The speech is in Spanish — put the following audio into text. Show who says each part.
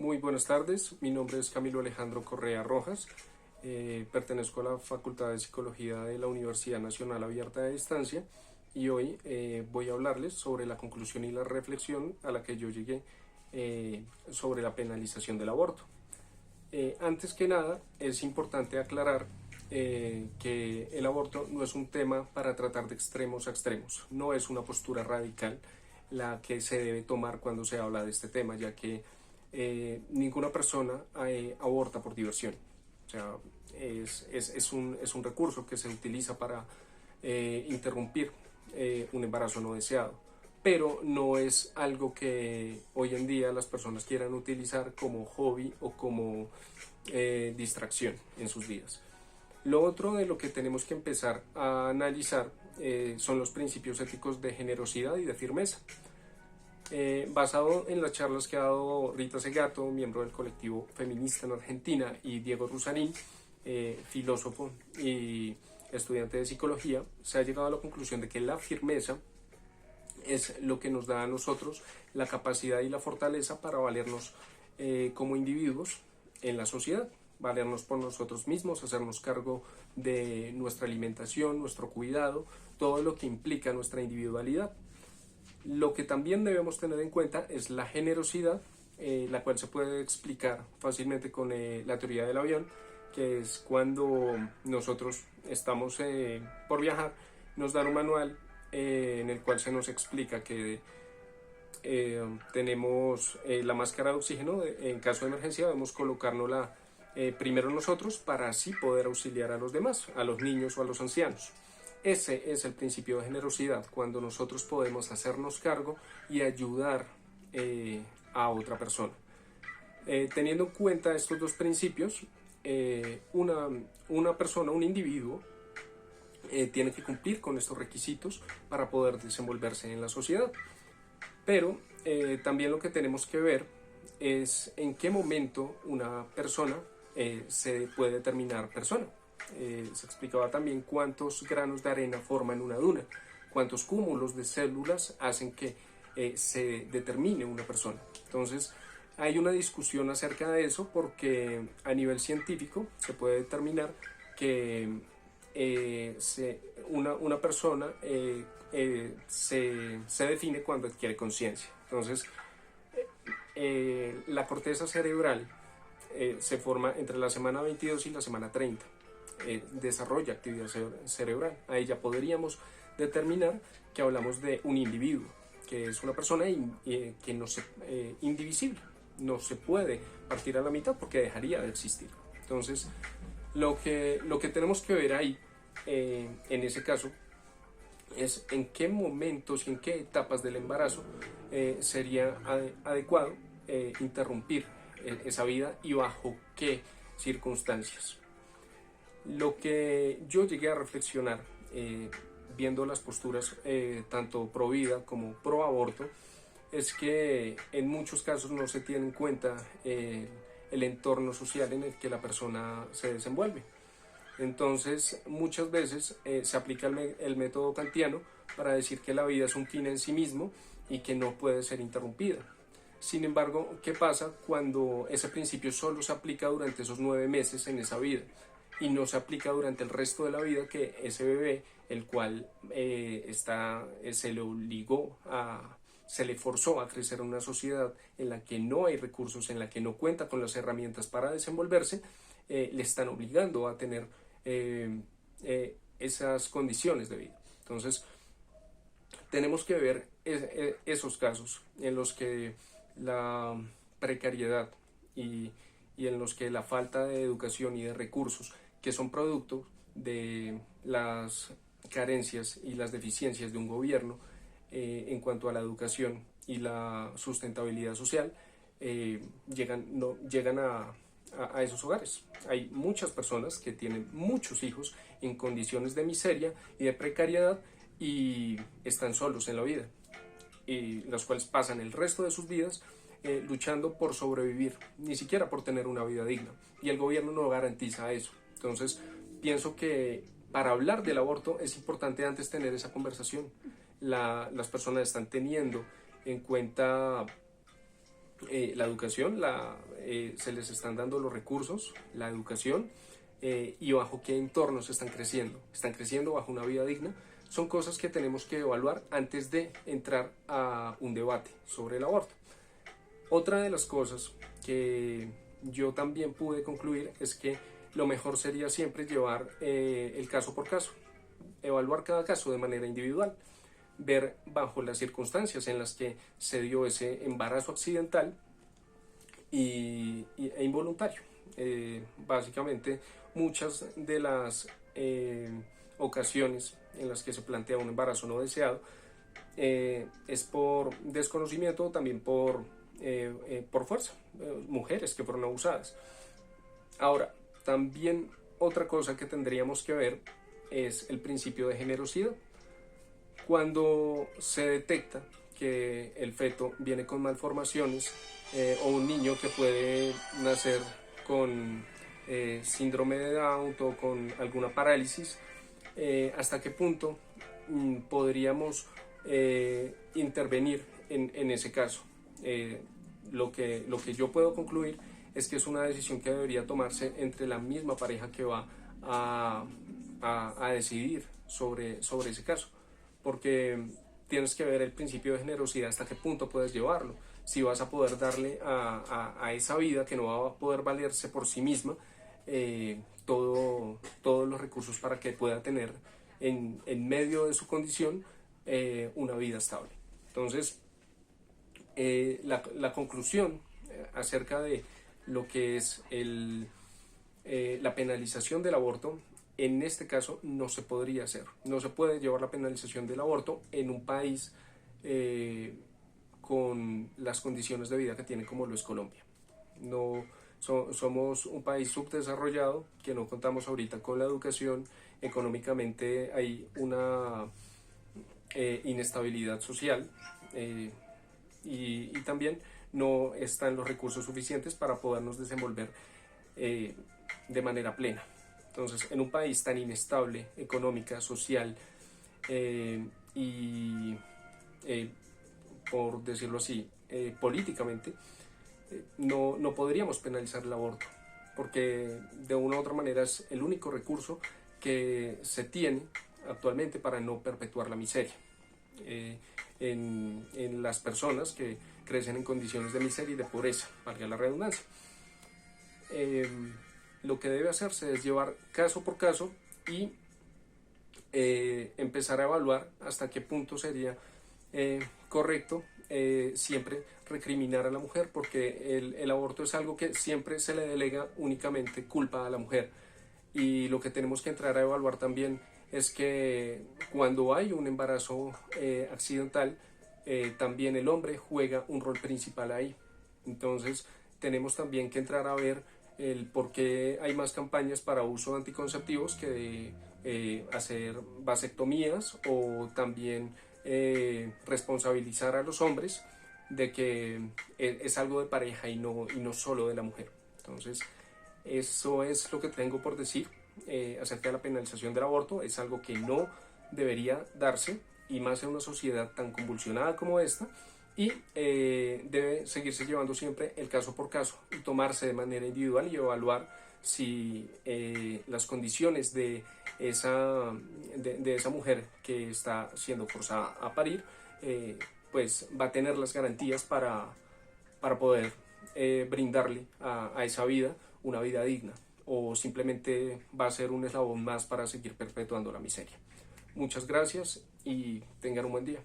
Speaker 1: Muy buenas tardes, mi nombre es Camilo Alejandro Correa Rojas, pertenezco a la Facultad de Psicología de la Universidad Nacional Abierta de Distancia y hoy voy a hablarles sobre la conclusión y la reflexión a la que yo llegué sobre la penalización del aborto. Antes que nada, es importante aclarar que el aborto no es un tema para tratar de extremos a extremos, no es una postura radical la que se debe tomar cuando se habla de este tema, ya que ninguna persona aborta por diversión. O sea, es un recurso que se utiliza para interrumpir un embarazo no deseado, pero no es algo que hoy en día las personas quieran utilizar como hobby o como distracción en sus vidas. Lo otro de lo que tenemos que empezar a analizar son los principios éticos de generosidad y de firmeza. Basado en las charlas que ha dado Rita Segato, miembro del colectivo feminista en Argentina, y Diego Rusarín, filósofo y estudiante de psicología, se ha llegado a la conclusión de que la firmeza es lo que nos da a nosotros la capacidad y la fortaleza para valernos como individuos en la sociedad, valernos por nosotros mismos, hacernos cargo de nuestra alimentación, nuestro cuidado, todo lo que implica nuestra individualidad. Lo que también debemos tener en cuenta es la generosidad, la cual se puede explicar fácilmente con la teoría del avión, que es cuando nosotros estamos por viajar, nos dan un manual en el cual se nos explica que tenemos la máscara de oxígeno, en caso de emergencia debemos colocárnosla primero nosotros para así poder auxiliar a los demás, a los niños o a los ancianos. Ese es el principio de generosidad, cuando nosotros podemos hacernos cargo y ayudar a otra persona. Teniendo en cuenta estos dos principios, una persona, un individuo, tiene que cumplir con estos requisitos para poder desenvolverse en la sociedad. Pero también lo que tenemos que ver es en qué momento una persona se puede determinar persona. Se explicaba también cuántos granos de arena forman una duna, cuántos cúmulos de células hacen que se determine una persona. Entonces hay una discusión acerca de eso, porque a nivel científico se puede determinar que una persona se define cuando adquiere conciencia. Entonces la corteza cerebral se forma entre la semana 22 y la semana 30. Desarrolla actividad cerebral. Ahí ya podríamos determinar que hablamos de un individuo, que es una persona que no indivisible, no se puede partir a la mitad porque dejaría de existir. Entonces lo que tenemos que ver ahí en ese caso es en qué momentos y en qué etapas del embarazo sería adecuado interrumpir esa vida y bajo qué circunstancias. Lo que yo llegué a reflexionar viendo las posturas tanto pro vida como pro aborto es que en muchos casos no se tiene en cuenta el entorno social en el que la persona se desenvuelve. Entonces muchas veces se aplica el método kantiano para decir que la vida es un fin en sí mismo y que no puede ser interrumpida. Sin embargo, ¿qué pasa cuando ese principio solo se aplica durante esos 9 meses en esa vida y no se aplica durante el resto de la vida, que ese bebé, el cual se le obligó se le forzó a crecer en una sociedad en la que no hay recursos, en la que no cuenta con las herramientas para desenvolverse, le están obligando a tener esas condiciones de vida? Entonces tenemos que ver esos casos en los que la precariedad y en los que la falta de educación y de recursos, que son producto de las carencias y las deficiencias de un gobierno en cuanto a la educación y la sustentabilidad social, llegan a esos hogares. Hay muchas personas que tienen muchos hijos en condiciones de miseria y de precariedad y están solos en la vida, y los cuales pasan el resto de sus vidas luchando por sobrevivir, ni siquiera por tener una vida digna, y el gobierno no garantiza eso. Entonces pienso que para hablar del aborto es importante antes tener esa conversación. Las personas están teniendo en cuenta la educación, se les están dando los recursos, la educación, y bajo qué entornos están creciendo. Están creciendo bajo una vida digna. Son cosas que tenemos que evaluar antes de entrar a un debate sobre el aborto. Otra de las cosas que yo también pude concluir es que lo mejor sería siempre llevar el caso por caso, evaluar cada caso de manera individual, ver bajo las circunstancias en las que se dio ese embarazo accidental e involuntario. Básicamente, muchas de las ocasiones en las que se plantea un embarazo no deseado es por desconocimiento o también por fuerza, mujeres que fueron abusadas. Ahora, también otra cosa que tendríamos que ver es el principio de generosidad. Cuando se detecta que el feto viene con malformaciones o un niño que puede nacer con síndrome de Down o con alguna parálisis, ¿hasta qué punto podríamos intervenir en ese caso? Lo que yo puedo concluir es que es una decisión que debería tomarse entre la misma pareja que va a decidir sobre ese caso, porque tienes que ver el principio de generosidad, hasta qué punto puedes llevarlo, si vas a poder darle a esa vida que no va a poder valerse por sí misma todos los recursos para que pueda tener en medio de su condición una vida estable. Entonces, la conclusión acerca de lo que es la penalización del aborto, en este caso no se podría hacer. No se puede llevar la penalización del aborto en un país con las condiciones de vida que tiene como lo es Colombia. No, somos un país subdesarrollado, que no contamos ahorita con la educación. Económicamente hay una inestabilidad social y también no están los recursos suficientes para podernos desenvolver de manera plena. Entonces, en un país tan inestable, económica, social y, por decirlo así, políticamente, no podríamos penalizar el aborto, porque de una u otra manera es el único recurso que se tiene actualmente para no perpetuar la miseria en las personas que crecen en condiciones de miseria y de pobreza, valga la redundancia. Lo que debe hacerse es llevar caso por caso y empezar a evaluar hasta qué punto sería correcto siempre recriminar a la mujer, porque el aborto es algo que siempre se le delega únicamente culpa a la mujer, y lo que tenemos que entrar a evaluar también es que cuando hay un embarazo accidental, también el hombre juega un rol principal ahí. Entonces tenemos también que entrar a ver el por qué hay más campañas para uso de anticonceptivos que hacer vasectomías, o también responsabilizar a los hombres de que es algo de pareja y no solo de la mujer. Entonces, eso es lo que tengo por decir acerca de la penalización del aborto. Es algo que no debería darse, y más en una sociedad tan convulsionada como esta, y debe seguirse llevando siempre el caso por caso y tomarse de manera individual y evaluar si las condiciones de esa mujer que está siendo forzada a parir pues va a tener las garantías para poder brindarle a esa vida una vida digna, o simplemente va a ser un eslabón más para seguir perpetuando la miseria. Muchas gracias y tengan un buen día.